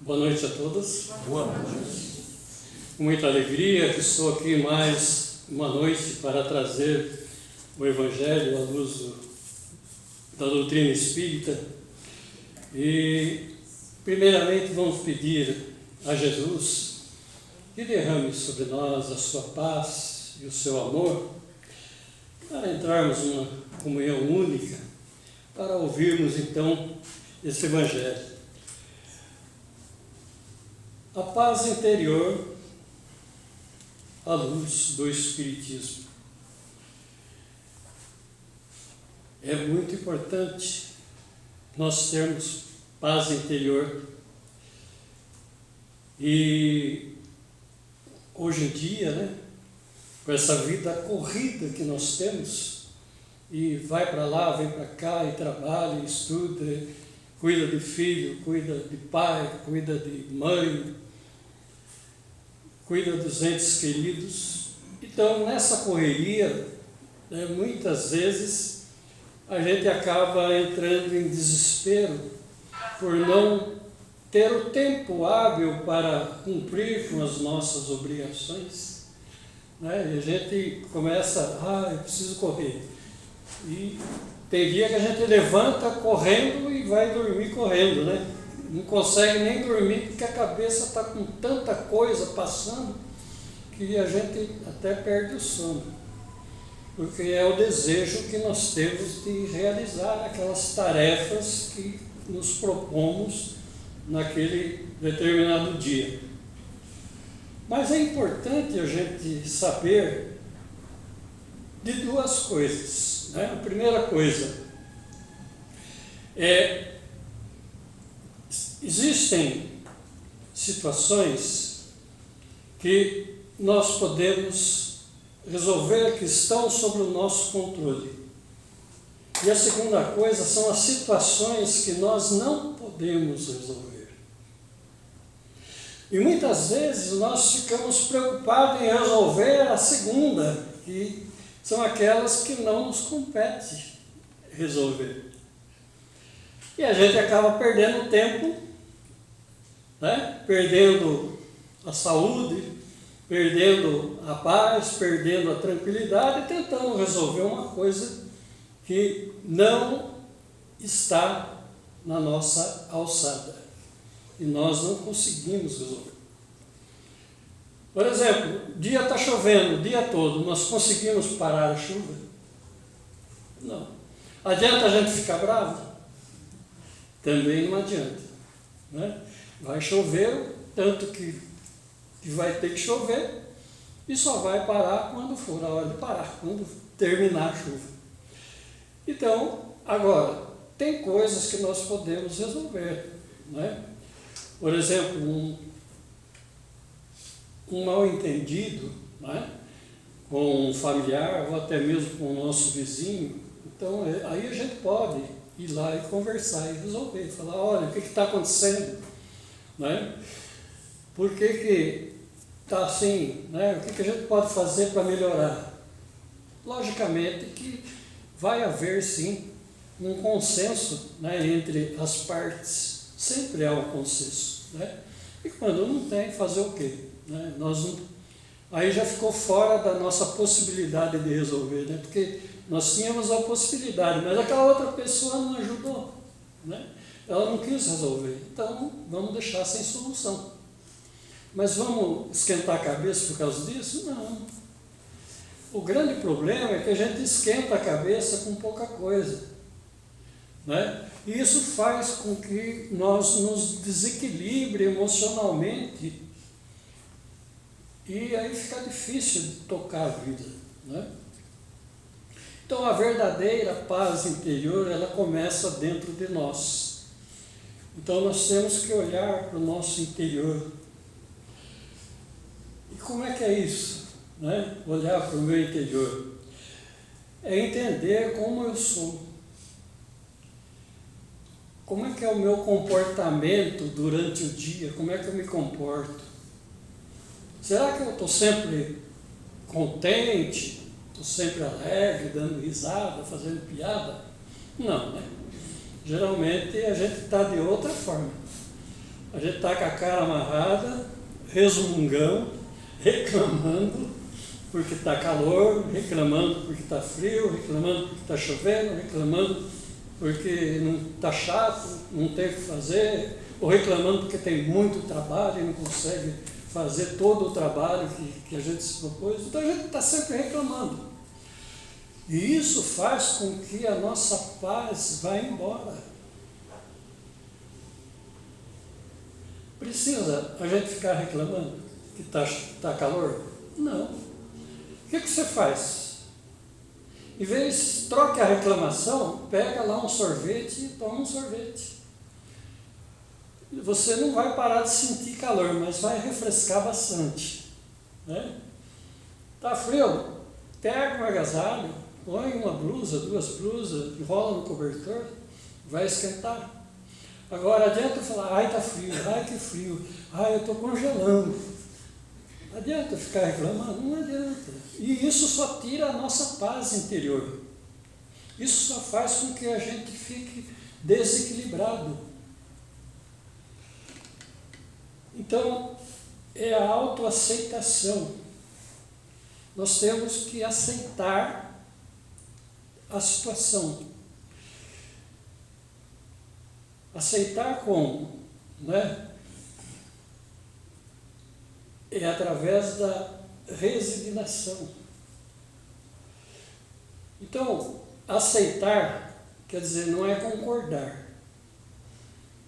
Boa noite a todos. Boa noite. Com muita alegria que estou aqui mais uma noite para trazer o Evangelho à luz da doutrina espírita. E, primeiramente, vamos pedir a Jesus que derrame sobre nós a sua paz e o seu amor, para entrarmos numa comunhão única, para ouvirmos, então, esse Evangelho. A paz interior à luz do Espiritismo. É muito importante nós termos paz interior. E hoje em dia, com essa vida corrida que nós temos, e vai para lá, vem para cá, e trabalha, e estuda, cuida de filho, cuida de pai, cuida de mãe, cuida dos entes queridos. Então, nessa correria, muitas vezes a gente acaba entrando em desespero por não ter o tempo hábil para cumprir com as nossas obrigações. E a gente começa, eu preciso correr. E tem dia que a gente levanta correndo e vai dormir correndo, Não consegue nem dormir porque a cabeça está com tanta coisa passando que a gente até perde o sono. Porque é o desejo que nós temos de realizar aquelas tarefas que nos propomos naquele determinado dia. Mas é importante a gente saber de duas coisas. A primeira coisa existem situações que nós podemos resolver que estão sob o nosso controle. E a segunda coisa são as situações que nós não podemos resolver. E muitas vezes nós ficamos preocupados em resolver a segunda, que são aquelas que não nos compete resolver. E a gente acaba perdendo tempo, perdendo a saúde, perdendo a paz, perdendo a tranquilidade, tentando resolver uma coisa que não está na nossa alçada. E nós não conseguimos resolver. Por exemplo, o dia está chovendo o dia todo, nós conseguimos parar a chuva? Não. Adianta a gente ficar bravo? Também não adianta. Vai chover, tanto que vai ter que chover, e só vai parar quando for a hora de parar, quando terminar a chuva. Então, agora, tem coisas que nós podemos resolver. Por exemplo, um mal-entendido, com um familiar ou até mesmo com o nosso vizinho. Então, aí a gente pode ir lá e conversar e resolver, falar, olha, o que está acontecendo? Por que está assim? O que a gente pode fazer para melhorar? Logicamente que vai haver, sim, um consenso entre as partes. Sempre há um consenso. E quando não tem, fazer o quê? Aí já ficou fora da nossa possibilidade de resolver, porque nós tínhamos a possibilidade, mas aquela outra pessoa não ajudou, ela não quis resolver, então vamos deixar sem solução. Mas vamos esquentar a cabeça por causa disso? Não. O grande problema é que a gente esquenta a cabeça com pouca coisa, E isso faz com que nós nos desequilibre emocionalmente. E aí fica difícil de tocar a vida. Então, a verdadeira paz interior, ela começa dentro de nós. Então, nós temos que olhar para o nosso interior. E como é que é isso? Olhar para o meu interior. É entender como eu sou. Como é que é o meu comportamento durante o dia? Como é que eu me comporto? Será que eu estou sempre contente? Estou sempre alegre, dando risada, fazendo piada? Não, Geralmente a gente está de outra forma. A gente está com a cara amarrada, resmungão, reclamando porque está calor, reclamando porque está frio, reclamando porque está chovendo, reclamando porque não está chato, não tem o que fazer, ou reclamando porque tem muito trabalho e não consegue fazer todo o trabalho que a gente se propôs. Então a gente está sempre reclamando. E isso faz com que a nossa paz vá embora. Precisa a gente ficar reclamando que está calor? Não. O que você faz? Em vez, troque a reclamação, pega lá um sorvete e toma um sorvete. Você não vai parar de sentir calor, mas vai refrescar bastante. Né? Tá frio? Pega um agasalho, põe uma blusa, 2 blusas, enrola no cobertor, vai esquentar. Agora adianta falar, ai tá frio, ai que frio, ai eu estou congelando. Adianta ficar reclamando? Não adianta. E isso só tira a nossa paz interior. Isso só faz com que a gente fique desequilibrado. Então, é a autoaceitação. Nós temos que aceitar a situação. Aceitar como? Né? É através da resignação. Então, aceitar quer dizer, não é concordar.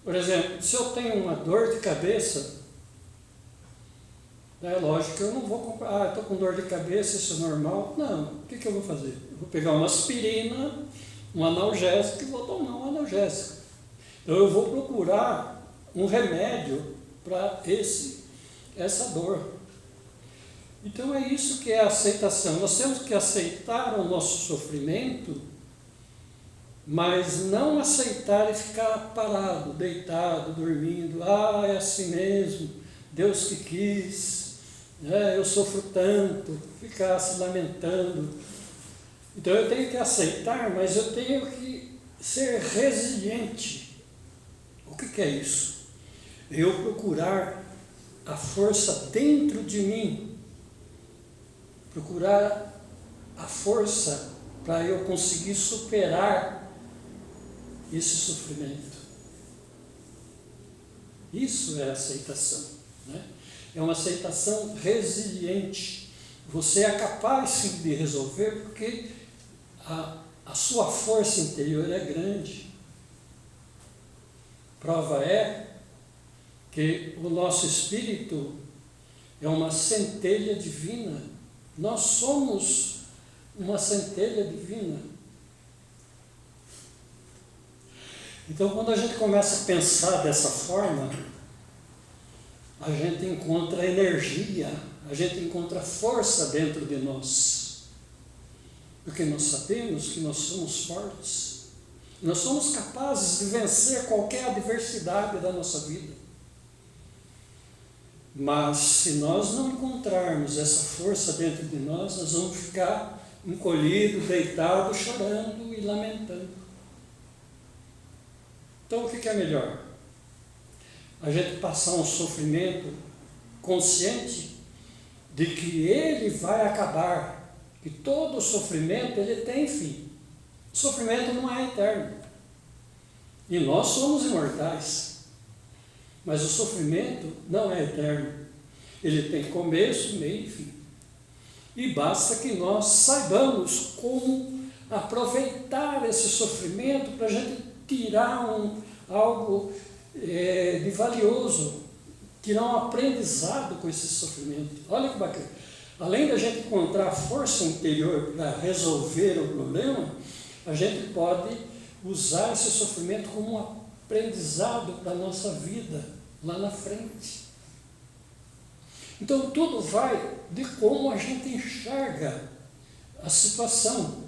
Por exemplo, se eu tenho uma dor de cabeça, é lógico que eu não vou concordar, estou com dor de cabeça, isso é normal. Não, o que eu vou fazer? Eu vou pegar uma aspirina, um analgésico e vou tomar um analgésico. Então eu vou procurar um remédio para essa dor. Então é isso que é a aceitação. Nós temos que aceitar o nosso sofrimento, mas não aceitar e ficar parado, deitado, dormindo. Ah, é assim mesmo, Deus que quis, né? Eu sofro tanto, ficar se lamentando. Então eu tenho que aceitar, mas eu tenho que ser resiliente. O que é isso? Eu procurar a força dentro de mim, procurar a força para eu conseguir superar esse sofrimento. Isso é aceitação, né? É uma aceitação resiliente. Você é capaz sim de resolver porque a sua força interior é grande. Prova é que o nosso espírito é uma centelha divina. Nós somos uma centelha divina. Então, quando a gente começa a pensar dessa forma, a gente encontra energia, a gente encontra força dentro de nós. Porque nós sabemos que nós somos fortes. Nós somos capazes de vencer qualquer adversidade da nossa vida. Mas se nós não encontrarmos essa força dentro de nós, nós vamos ficar encolhidos, deitados, chorando e lamentando. Então o que é melhor? A gente passar um sofrimento consciente de que ele vai acabar, que todo sofrimento ele tem fim. O sofrimento não é eterno. E nós somos imortais. Mas o sofrimento não é eterno. Ele tem começo, meio e fim. E basta que nós saibamos como aproveitar esse sofrimento para a gente tirar algo de valioso, tirar um aprendizado com esse sofrimento. Olha que bacana. Além da gente encontrar força interior para resolver o problema, a gente pode usar esse sofrimento como um aprendizado para a nossa vida lá na frente. Então tudo vai de como a gente enxerga a situação,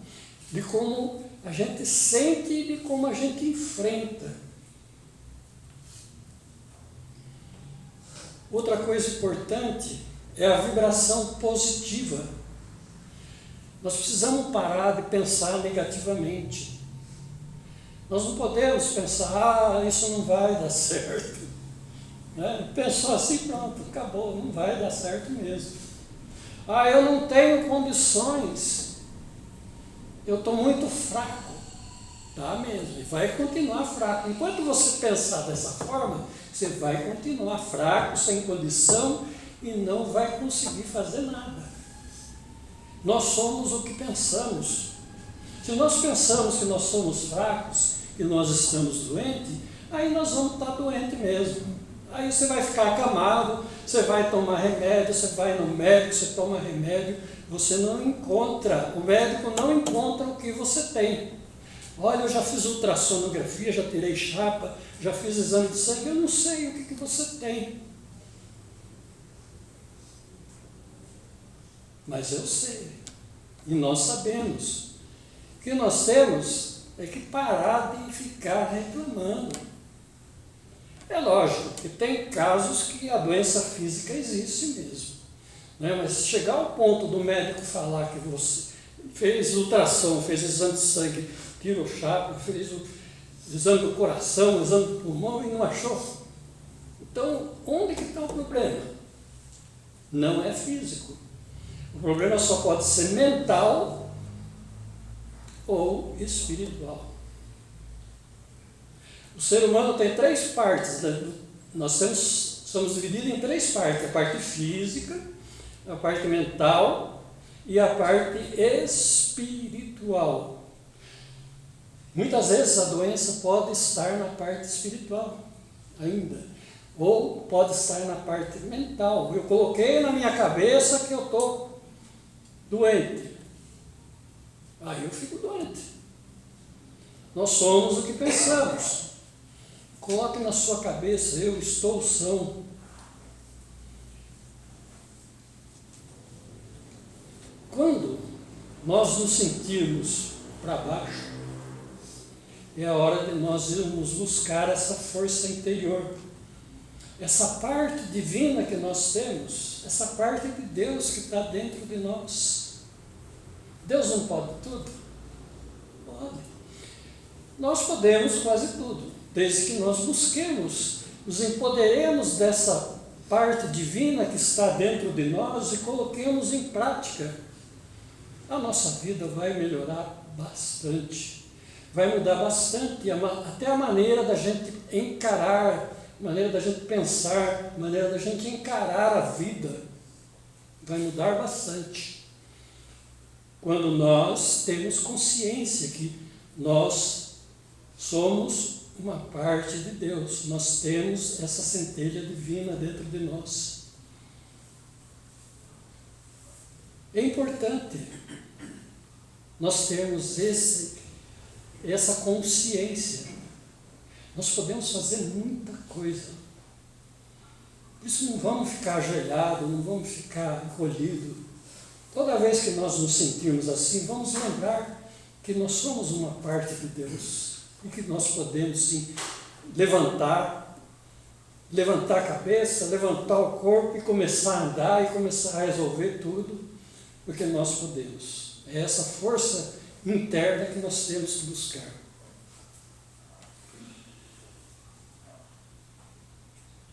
de como a gente sente e de como a gente enfrenta. Outra coisa importante é a vibração positiva. Nós precisamos parar de pensar negativamente. Nós não podemos pensar, isso não vai dar certo. Né? Pensou assim, pronto, acabou, não vai dar certo mesmo. Ah, eu não tenho condições, eu estou muito fraco. Tá mesmo, e vai continuar fraco. Enquanto você pensar dessa forma, você vai continuar fraco, sem condição e não vai conseguir fazer nada. Nós somos o que pensamos. Se nós pensamos que nós somos fracos, que nós estamos doentes, aí nós vamos estar doentes mesmo. Aí você vai ficar acamado, você vai tomar remédio, você vai no médico, você toma remédio, você não encontra, o médico não encontra o que você tem. Olha, eu já fiz ultrassonografia, já tirei chapa, já fiz exame de sangue, eu não sei o que você tem. Mas eu sei, e nós sabemos. O que nós temos é que parar de ficar reclamando. É lógico que tem casos que a doença física existe mesmo. Né? Mas chegar ao ponto do médico falar que você fez ultrassom, fez exame de sangue, tirou chapa, fez o exame do coração, o exame do pulmão e não achou. Então, onde que está o problema? Não é físico. O problema só pode ser mental ou espiritual. O ser humano tem três partes. Né? Nós somos divididos em três partes. A parte física, a parte mental e a parte espiritual. Muitas vezes a doença pode estar na parte espiritual ainda, ou pode estar na parte mental. Eu coloquei na minha cabeça que eu estou doente. Aí eu fico doente. Nós somos o que pensamos. Coloque na sua cabeça, eu estou são. Quando nós nos sentirmos para baixo, é a hora de nós irmos buscar essa força interior, essa parte divina que nós temos, essa parte de Deus que está dentro de nós. Deus não pode tudo? Pode. Nós podemos quase tudo, desde que nós busquemos, nos empoderemos dessa parte divina que está dentro de nós e coloquemos em prática. A nossa vida vai melhorar bastante. Vai mudar bastante, até a maneira da gente encarar, a maneira da gente pensar, a maneira da gente encarar a vida. Vai mudar bastante. Quando nós temos consciência que nós somos uma parte de Deus, nós temos essa centelha divina dentro de nós. É importante nós termos essa consciência. Nós podemos fazer muita coisa. Por isso não vamos ficar ajoelhados, não vamos ficar encolhidos. Toda vez que nós nos sentirmos assim, vamos lembrar que nós somos uma parte de Deus e que nós podemos sim levantar a cabeça, levantar o corpo e começar a andar e começar a resolver tudo, porque nós podemos. É essa força interna que nós temos que buscar.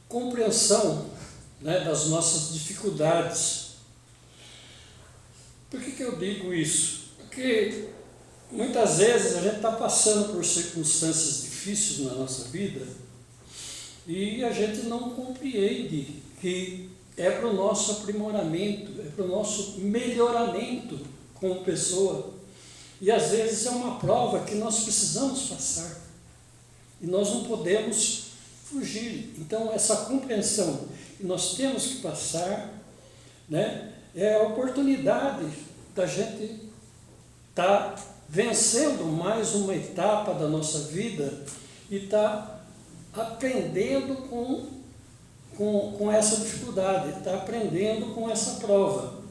Compreensão, né, das nossas dificuldades. Por que eu digo isso? Porque muitas vezes a gente está passando por circunstâncias difíceis na nossa vida e a gente não compreende que é para o nosso aprimoramento, é para o nosso melhoramento como pessoa. E às vezes é uma prova que nós precisamos passar e nós não podemos fugir. Então essa compreensão que nós temos que passar, né, é a oportunidade da gente estar vencendo mais uma etapa da nossa vida e estar aprendendo com essa dificuldade, estar aprendendo com essa prova.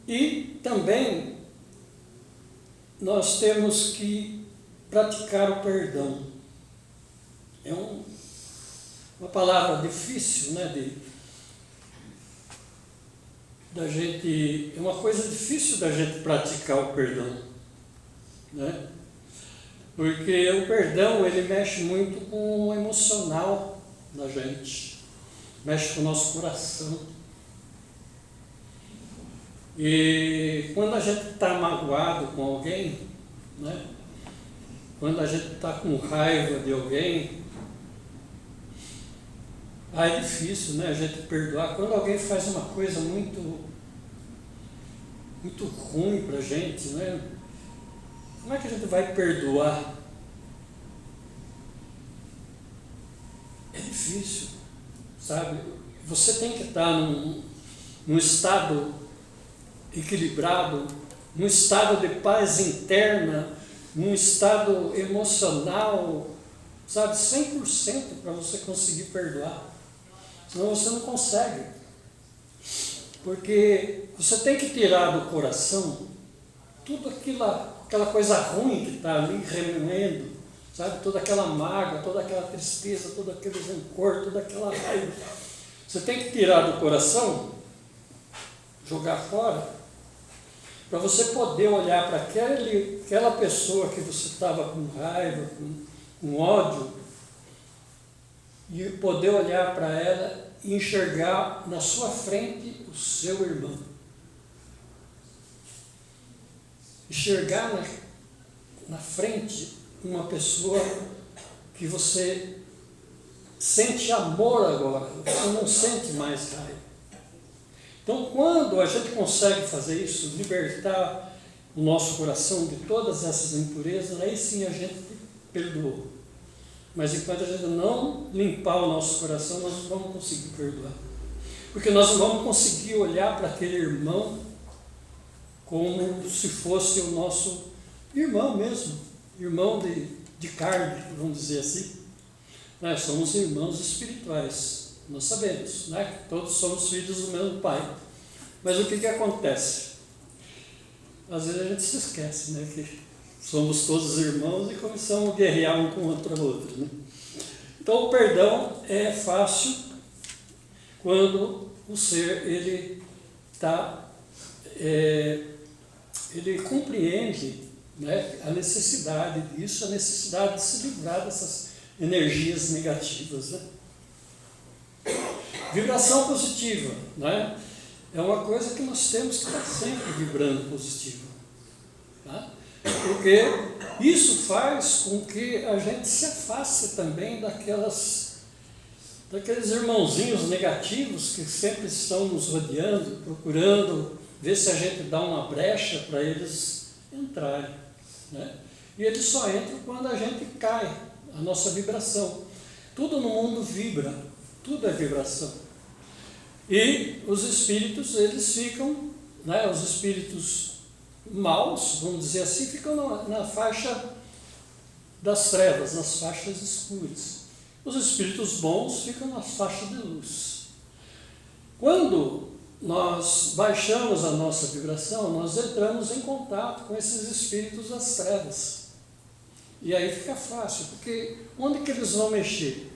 E também nós temos que praticar o perdão. É uma palavra difícil, né, é uma coisa difícil da gente praticar o perdão, né? Porque o perdão, ele mexe muito com o emocional da gente, mexe com o nosso coração. E quando a gente está magoado com alguém, né? Quando a gente está com raiva de alguém, é difícil, né, a gente perdoar. Quando alguém faz uma coisa muito ruim para a gente, né? Como é que a gente vai perdoar? É difícil, sabe? Você tem que estar num estado equilibrado, num estado de paz interna, num estado emocional, sabe, 100% para você conseguir perdoar. Senão você não consegue. Porque você tem que tirar do coração tudo aquela coisa ruim que está ali remoendo, sabe? Toda aquela mágoa, toda aquela tristeza, todo aquele rancor, toda aquela raiva. Você tem que tirar do coração, jogar fora, para você poder olhar para aquela pessoa que você estava com raiva, com ódio, e poder olhar para ela e enxergar na sua frente o seu irmão. Enxergar na frente uma pessoa que você sente amor agora, você não sente mais raiva. Então, quando a gente consegue fazer isso, libertar o nosso coração de todas essas impurezas, aí sim a gente perdoou. Mas enquanto a gente não limpar o nosso coração, nós não vamos conseguir perdoar. Porque nós não vamos conseguir olhar para aquele irmão como se fosse o nosso irmão mesmo, irmão de carne, vamos dizer assim. Nós somos irmãos espirituais, nós sabemos, né? Que todos somos filhos do mesmo Pai. Mas o que acontece? Às vezes a gente se esquece, né? Que somos todos irmãos e começamos a guerrear um com o outro, né? Então o perdão é fácil quando o ser ele compreende, né, a necessidade disso, a necessidade de se livrar dessas energias negativas, né? Vibração positiva, né? É uma coisa que nós temos que estar sempre vibrando positivo, tá? Porque isso faz com que a gente se afaste também daqueles irmãozinhos negativos que sempre estão nos rodeando, procurando ver se a gente dá uma brecha para eles entrarem, né? E eles só entram quando a gente cai, a nossa vibração. Tudo no mundo vibra, tudo é vibração. E os espíritos, eles ficam, né, os espíritos maus, vamos dizer assim, ficam na faixa das trevas, nas faixas escuras. Os espíritos bons ficam na faixa de luz. Quando nós baixamos a nossa vibração, nós entramos em contato com esses espíritos das trevas. E aí fica fácil, porque onde que eles vão mexer?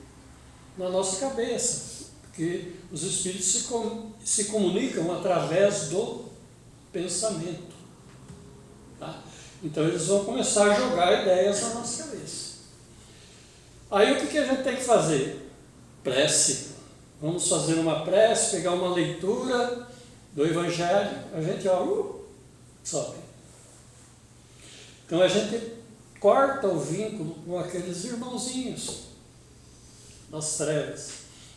Na nossa cabeça. Porque os espíritos se comunicam através do pensamento. Tá? Então eles vão começar a jogar ideias na nossa cabeça. Aí o que a gente tem que fazer? Prece. Vamos fazer uma prece, pegar uma leitura do Evangelho, a gente sobe. Então a gente corta o vínculo com aqueles irmãozinhos das trevas.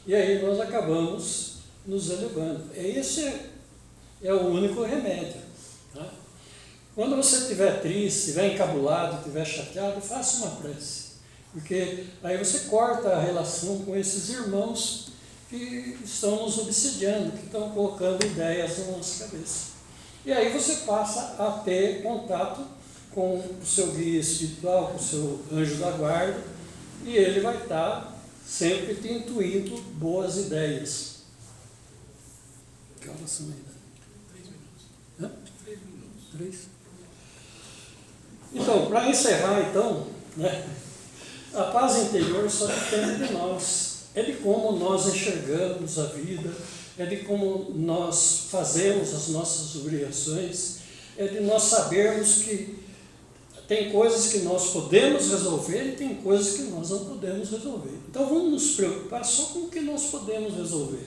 E aí nós acabamos nos elevando. Esse é o único remédio. Tá? Quando você estiver triste, estiver encabulado, estiver chateado, faça uma prece. Porque aí você corta a relação com esses irmãos que estão nos obsidiando, que estão colocando ideias na nossa cabeça. E aí você passa a ter contato com o seu guia espiritual, com o seu anjo da guarda, e ele vai estar sempre te intuindo boas ideias. Que horas são ainda? 3 minutos. Hã? 3 minutos. 3? Então, para encerrar, né, a paz interior só depende de nós. É de como nós enxergamos a vida, é de como nós fazemos as nossas obrigações, é de nós sabermos que tem coisas que nós podemos resolver e tem coisas que nós não podemos resolver. Então vamos nos preocupar só com o que nós podemos resolver.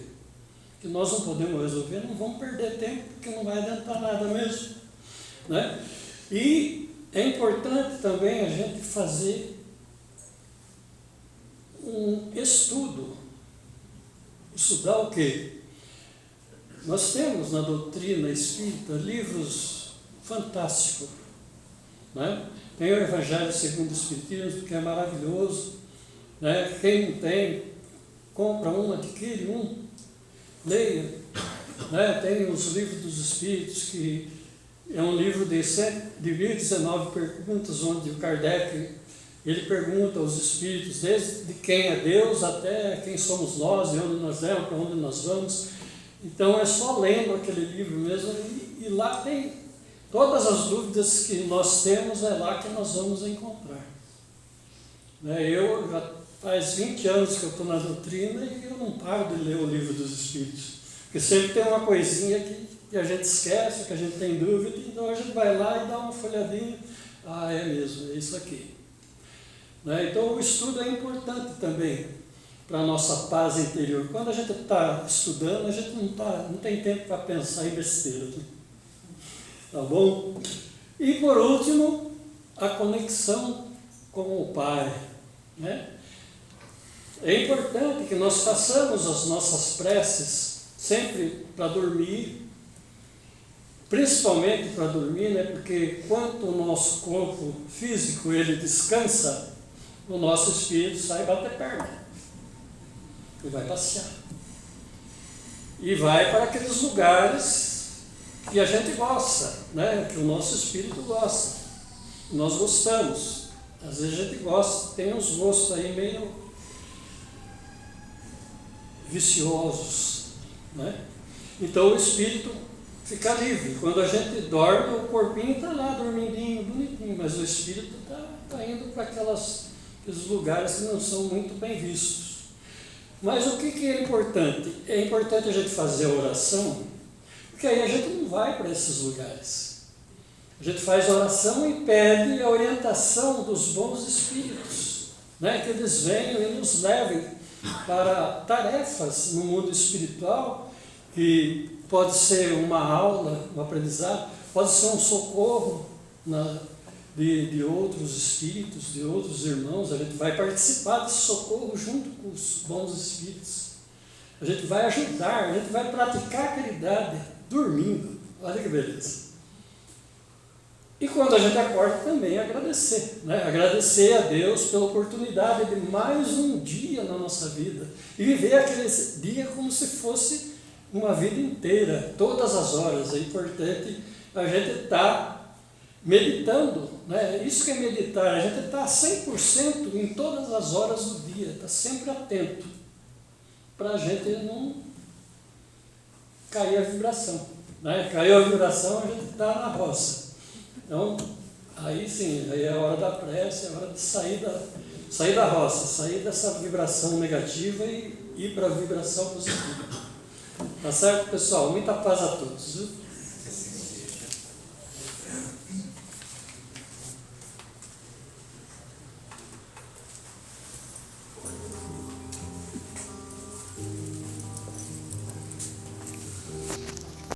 O que nós não podemos resolver, não vamos perder tempo, porque não vai adiantar nada mesmo. Né? E é importante também a gente fazer um estudo. Estudar o quê? Nós temos na doutrina espírita livros fantásticos. Né? Tem o Evangelho segundo o Espiritismo, que é maravilhoso. Né? Quem não tem, compra um, adquire um, leia. Né? Tem os livros dos Espíritos, que é um livro de 1019 perguntas, onde o Kardec ele pergunta aos Espíritos, desde quem é Deus até quem somos nós, e onde nós vamos, para onde nós vamos. Então é só lendo aquele livro mesmo, e lá tem todas as dúvidas que nós temos, é lá que nós vamos encontrar. Eu já faz 20 anos que eu estou na doutrina e eu não paro de ler o livro dos Espíritos, porque sempre tem uma coisinha que a gente esquece, que a gente tem dúvida, então a gente vai lá e dá uma folhadinha, é mesmo, é isso aqui. Então o estudo é importante também para a nossa paz interior. Quando a gente está estudando, a gente não tem tempo para pensar em besteira. Tá bom? E por último, a conexão com o Pai. Né? É importante que nós façamos as nossas preces sempre para dormir, principalmente para dormir, né? Porque quanto o nosso corpo físico ele descansa, o nosso espírito sai bater perna e vai passear. E vai para aqueles lugares que a gente gosta, né? Que o nosso espírito gosta. Nós gostamos. Às vezes a gente gosta, tem uns gostos aí meio viciosos. Né? Então o espírito fica livre. Quando a gente dorme, o corpinho está lá dormidinho, bonitinho, mas o espírito está indo para aqueles lugares que não são muito bem vistos. Mas o que é importante? É importante a gente fazer a oração, porque aí a gente não vai para esses lugares. A gente faz a oração e pede a orientação dos bons espíritos, né? Que eles venham e nos levem para tarefas no mundo espiritual, que pode ser uma aula, um aprendizado, pode ser um socorro de outros espíritos, de outros irmãos. A gente vai participar desse socorro junto com os bons espíritos. A gente vai ajudar, a gente vai praticar a caridade dormindo. Olha que beleza. E quando a gente acorda também agradecer, né? Agradecer a Deus pela oportunidade de mais um dia na nossa vida e viver aquele dia como se fosse uma vida inteira, todas as horas. É importante a gente estar meditando, né? Isso que é meditar, a gente está 100% em todas as horas do dia, está sempre atento, para a gente não cair a vibração. Né? Caiu a vibração, a gente está na roça. Então, aí sim, aí é a hora da prece, é a hora de sair da roça, sair dessa vibração negativa e ir para a vibração positiva. Tá certo, pessoal? Muita paz a todos. Viu?